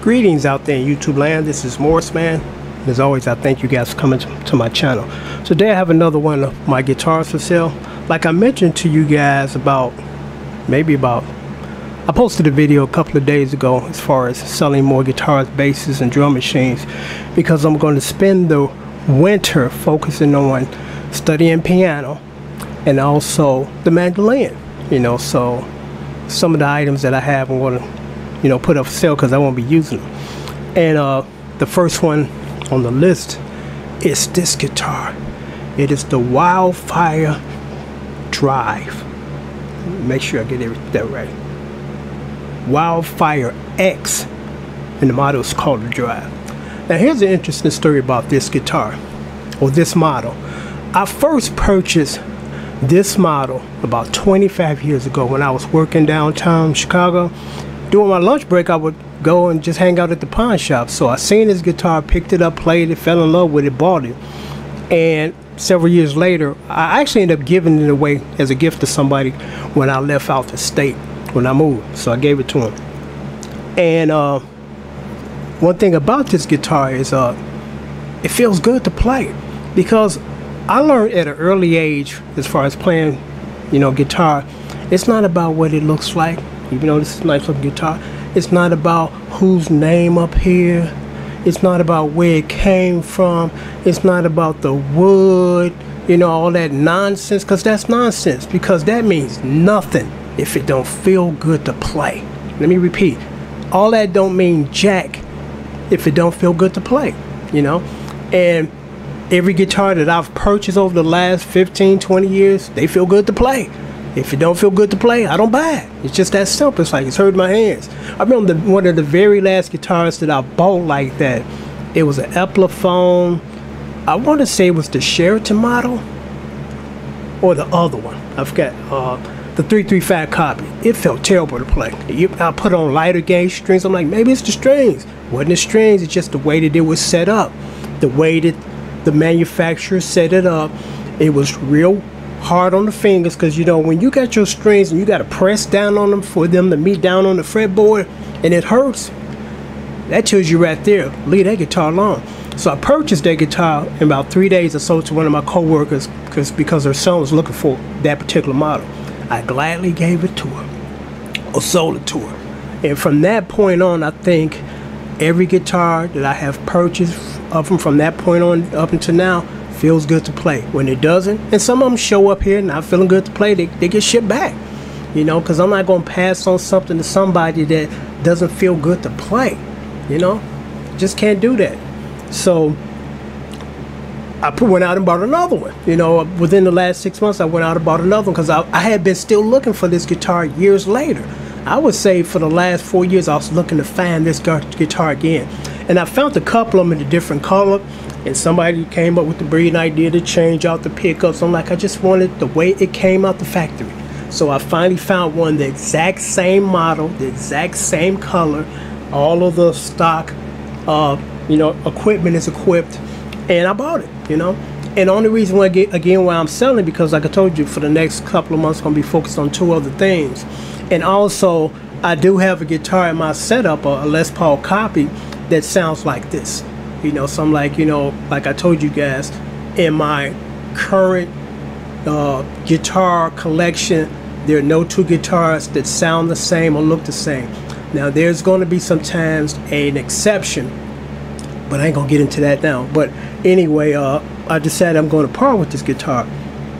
Greetings out there in YouTube land. This is Morris Man. As always, I thank you guys for coming to my channel. Today I have another one of my guitars for sale. Like I mentioned to you guys I posted a video a couple of days ago as far as selling more guitars, basses, and drum machines, because I'm going to spend the winter focusing on studying piano and also the mandolin. So some of the items that I have I'm going to put up for sale because I won't be using them. And the first one on the list is this guitar. It is the Wildfire Drive. Make sure I get that right. Wildfire X, and the model is called the Drive. Now here's an interesting story about this guitar, or this model. I first purchased this model about 25 years ago when I was working downtown Chicago. During my lunch break, I would go and just hang out at the pawn shop. So I seen this guitar, picked it up, played it, fell in love with it, bought it. And several years later, I actually ended up giving it away as a gift to somebody when I left out the state, when I moved. So I gave it to him. And one thing about this guitar is it feels good to play, because I learned at an early age, as far as playing, guitar, it's not about what it looks like. Even though this is a nice looking guitar, it's not about whose name up here. It's not about where it came from. It's not about the wood, all that nonsense, because that's nonsense, because that means nothing if it don't feel good to play. Let me repeat, all that don't mean jack if it don't feel good to play, And every guitar that I've purchased over the last 15, 20 years, they feel good to play. If it don't feel good to play, I don't buy it. It's just that simple. It's like it's hurting my hands. I remember one of the very last guitars that I bought like that. It was an Epiphone. I want to say it was the Sheraton model or the other one. I forgot. The 335 copy. It felt terrible to play. I put on lighter gauge strings. I'm like, maybe it's the strings. Wasn't the strings. It's just the way that it was set up. The way that the manufacturer set it up. It was real hard on the fingers, because when you got your strings and you got to press down on them for them to meet down on the fretboard, and it hurts. That tells you right there, leave that guitar alone. So I purchased that guitar in about 3 days. I sold it to one of my co-workers because her son was looking for that particular model. I gladly gave it to her, or sold it to her. And from that point on, I think every guitar that I have purchased from that point on up until now feels good to play. When it doesn't, and some of them show up here not feeling good to play, they get shipped back, because I'm not going to pass on something to somebody that doesn't feel good to play. Just can't do that. So I went out and bought another one. Within the last 6 months, I went out and bought another one, because I had been still looking for this guitar years later. I would say for the last 4 years I was looking to find this guitar again, and I found a couple of them in a different color. And somebody came up with the brilliant idea to change out the pickups. I'm like, I just wanted the way it came out the factory. So I finally found one, the exact same model, the exact same color. All of the stock, equipment is equipped, and I bought it. And the only reason why I'm selling, because like I told you, for the next couple of months, I'm gonna be focused on 2 other things. And also, I do have a guitar in my setup, a Les Paul copy, that sounds like this. So I'm like, like I told you guys, in my current guitar collection, there are no 2 guitars that sound the same or look the same. Now, there's going to be sometimes an exception, but I ain't going to get into that now. But anyway, I decided I'm going to part with this guitar.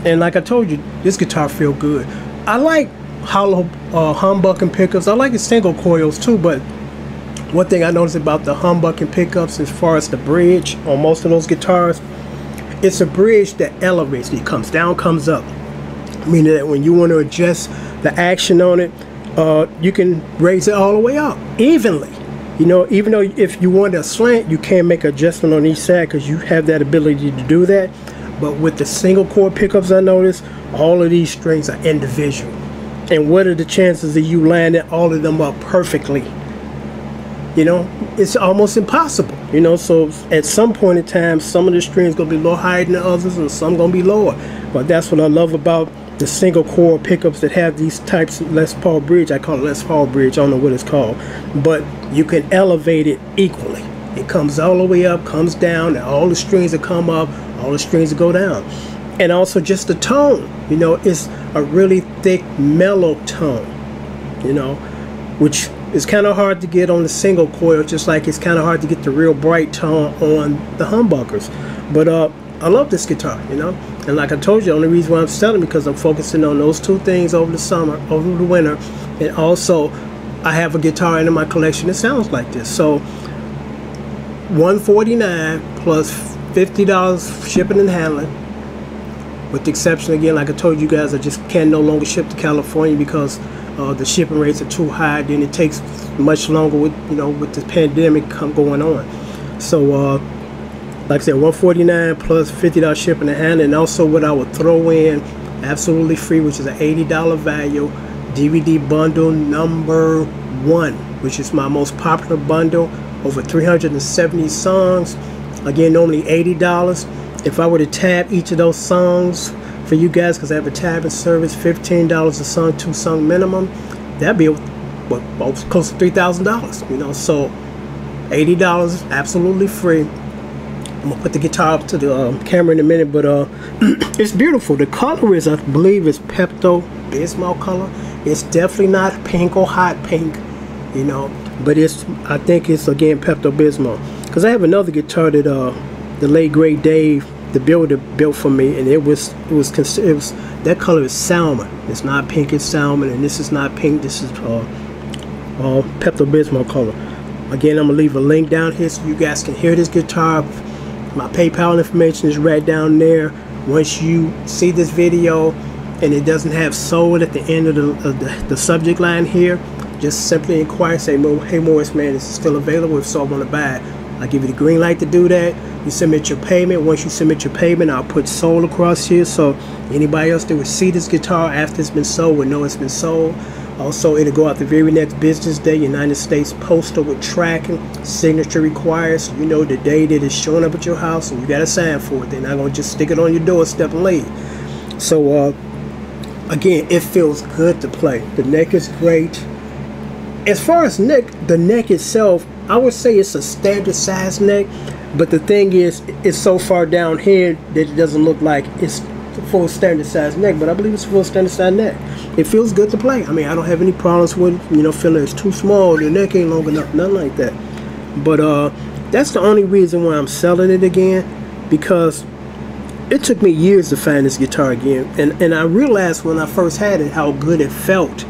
And like I told you, this guitar feels good. I like hollow humbucking pickups. I like the single coils too, but one thing I noticed about the humbucking pickups, as far as the bridge on most of those guitars, it's a bridge that elevates. It comes down, comes up. Meaning that when you want to adjust the action on it, you can raise it all the way up evenly. Even though if you want a slant, you can make an adjustment on each side, because you have that ability to do that. But with the single cord pickups, I noticed all of these strings are individual. And what are the chances of you landing all of them up perfectly? It's almost impossible. So at some point in time, some of the strings gonna be a little higher than others, and some gonna be lower. But that's what I love about the single coil pickups that have these types of Les Paul bridge. I call it Les Paul bridge, I don't know what it's called, but you can elevate it equally. It comes all the way up, comes down, and all the strings that come up, all the strings that go down. And also just the tone, you know, it's a really thick, mellow tone, you know, which is kind of hard to get on the single coil, just like it's kind of hard to get the real bright tone on the humbuckers. But I love this guitar, you know, and like I told you, the only reason why I'm selling because I'm focusing on those two things over the summer, over the winter, and also I have a guitar in my collection that sounds like this. So $149 plus $50 shipping and handling, with the exception, again, like I told you guys, I just can no longer ship to California because the shipping rates are too high. Then it takes much longer with, you know, with the pandemic going on. So like I said, $149 plus $50 shipping and handling, and also what I would throw in absolutely free, which is an $80 value DVD bundle number 1, which is my most popular bundle, over 370 songs. Again, normally $80. If I were to tab each of those songs for you guys, because I have a tabbing service, $15 a song, 2 song minimum, that'd be what, close to $3,000, you know. So $80 absolutely free. I'm gonna put the guitar up to the camera in a minute, but it's beautiful. The color is, I believe, is Pepto-Bismol color. It's definitely not pink or hot pink, you know, but it's, I think it's, again, Pepto-Bismol. Because I have another guitar that the late great Dave, the builder, built for me, and it was that color is salmon. It's not pink, it's salmon, and this is not pink. This is Pepto-Bismol color. Again, I'm gonna leave a link down here so you guys can hear this guitar. My PayPal information is right down there. Once you see this video and it doesn't have sold at the end of the subject line here, just simply inquire, say, hey Morris, man, is it still available? If so, I want to buy it. I'll give you the green light to do that. You submit your payment. Once you submit your payment, I'll put sold across here, so anybody else that would see this guitar after it's been sold would know it's been sold. Also, it'll go out the very next business day, United States Postal, with tracking, signature required, so you know the day that it's showing up at your house, and you got to sign for it. They're not going to just stick it on your doorstep and leave. So, again, it feels good to play. The neck is great. As far as neck, the neck itself, I would say it's a standard size neck, but the thing is, it's so far down here that it doesn't look like it's full standard size neck, but I believe it's a full standard size neck. It feels good to play. I mean, I don't have any problems with, you know, feeling it's too small, the neck ain't long enough, nothing like that. But that's the only reason why I'm selling it again, because it took me years to find this guitar again, and I realized when I first had it how good it felt.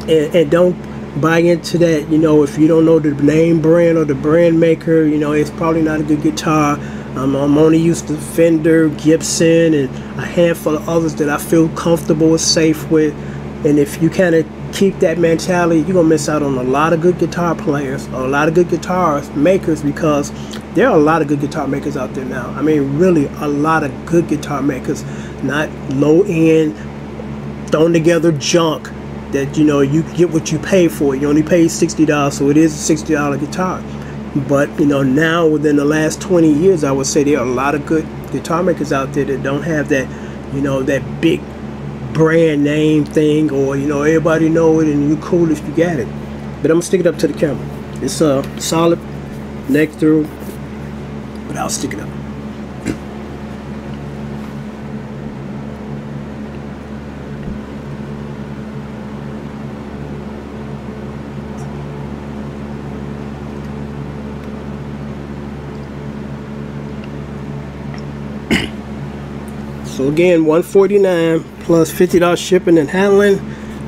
And don't buy into that, you know, if you don't know the name brand or the brand maker, you know, it's probably not a good guitar. I'm only used to Fender, Gibson, and a handful of others that I feel comfortable and safe with. And if you kind of keep that mentality, you're gonna miss out on a lot of good guitar players, or a lot of good guitar makers, because there are a lot of good guitar makers out there now. I mean, really a lot of good guitar makers, not low end, thrown together junk that, you know, you get what you pay for. You only pay $60, so it is a $60 guitar. But, you know, now within the last 20 years, I would say there are a lot of good guitar makers out there that don't have that, you know, that big brand name thing, or, you know, everybody know it and you cool if you got it. But I'm gonna stick it up to the camera. It's a solid neck through, but I'll stick it up. So again, $149 plus $50 shipping and handling.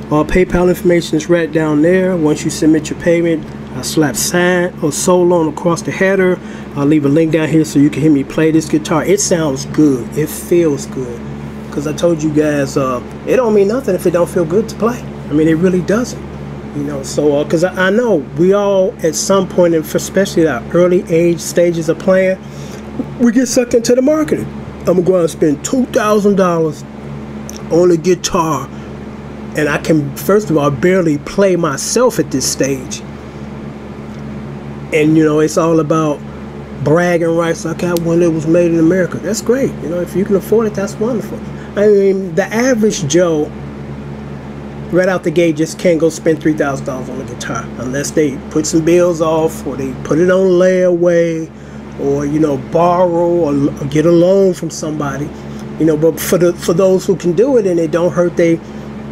All PayPal information is right down there. Once you submit your payment, I slap sign or sold on across the header. I'll leave a link down here so you can hear me play this guitar. It sounds good. It feels good. Because I told you guys, it don't mean nothing if it don't feel good to play. I mean, it really doesn't. You know, so because I know we all at some point, and especially at our early age stages of playing, we get sucked into the marketing. I'm gonna go out and spend $2,000 on a guitar, and I can, first of all, barely play myself at this stage. And, you know, it's all about bragging rights. I got one that was made in America. That's great. You know, if you can afford it, that's wonderful. I mean, the average Joe right out the gate just can't go spend $3,000 on a guitar unless they put some bills off, or they put it on layaway, or, you know, borrow or get a loan from somebody, you know. But for those who can do it and it don't hurt they,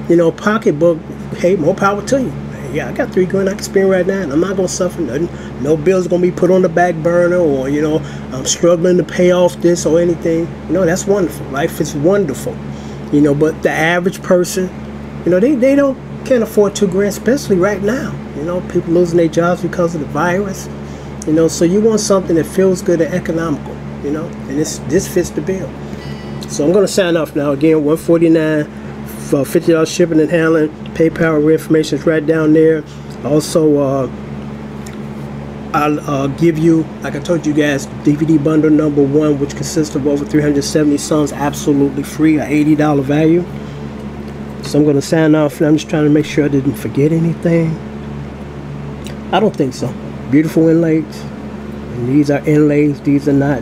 you know, pocketbook, hey, more power to you. Yeah, I got $3 I can spend right now, and I'm not gonna suffer nothing. No bills gonna be put on the back burner, or, you know, I'm struggling to pay off this or anything. You know, that's wonderful. Life is wonderful, you know. But the average person, you know, they can't afford $2 especially right now. You know, people losing their jobs because of the virus. You know, so you want something that feels good and economical. You know, and this fits the bill. So I'm gonna sign off now. Again, $149 for $50 shipping and handling. PayPal information is right down there. Also, I'll give you, like I told you guys, DVD bundle number 1, which consists of over 370 songs, absolutely free, an $80 value. So I'm going to sign off, and I'm just trying to make sure I didn't forget anything. I don't think so. Beautiful inlays. And these are inlays. These are not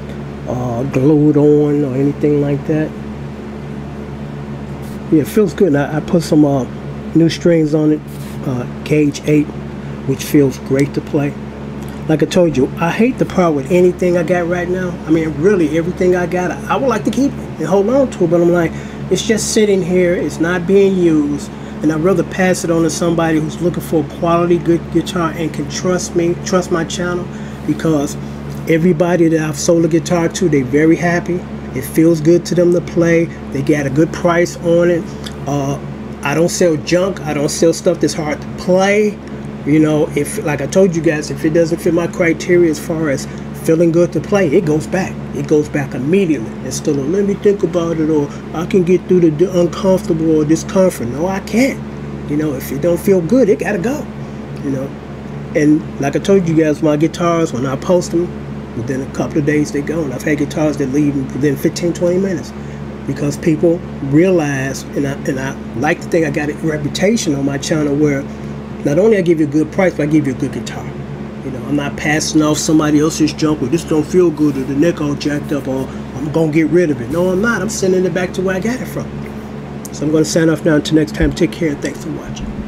glued on or anything like that. Yeah, it feels good. I put some new strings on it, Cage 8, which feels great to play. Like I told you, I hate to part with anything I got right now. I mean, really, everything I got, I would like to keep it and hold on to it, but I'm like, it's just sitting here, it's not being used, and I'd rather pass it on to somebody who's looking for a quality, good guitar and can trust me, trust my channel, because everybody that I've sold a guitar to, they're very happy. It feels good to them to play. They got a good price on it. I don't sell junk. I don't sell stuff that's hard to play. You know, if, like I told you guys, if it doesn't fit my criteria as far as feeling good to play, it goes back. It goes back immediately. Instead of, let me think about it, or I can get through the uncomfortable or discomfort. No, I can't. You know, if it don't feel good, it gotta go. You know, and like I told you guys, my guitars, when I post them, within a couple of days, they're gone. I've had guitars that leave within 15-20 minutes because people realize, and I like to think I got a reputation on my channel where not only I give you a good price, but I give you a good guitar. You know, I'm not passing off somebody else's junk, or this don't feel good, or the neck all jacked up, or I'm gonna get rid of it. No, I'm not. I'm sending it back to where I got it from. So I'm gonna sign off now. Until next time, take care and thanks for watching.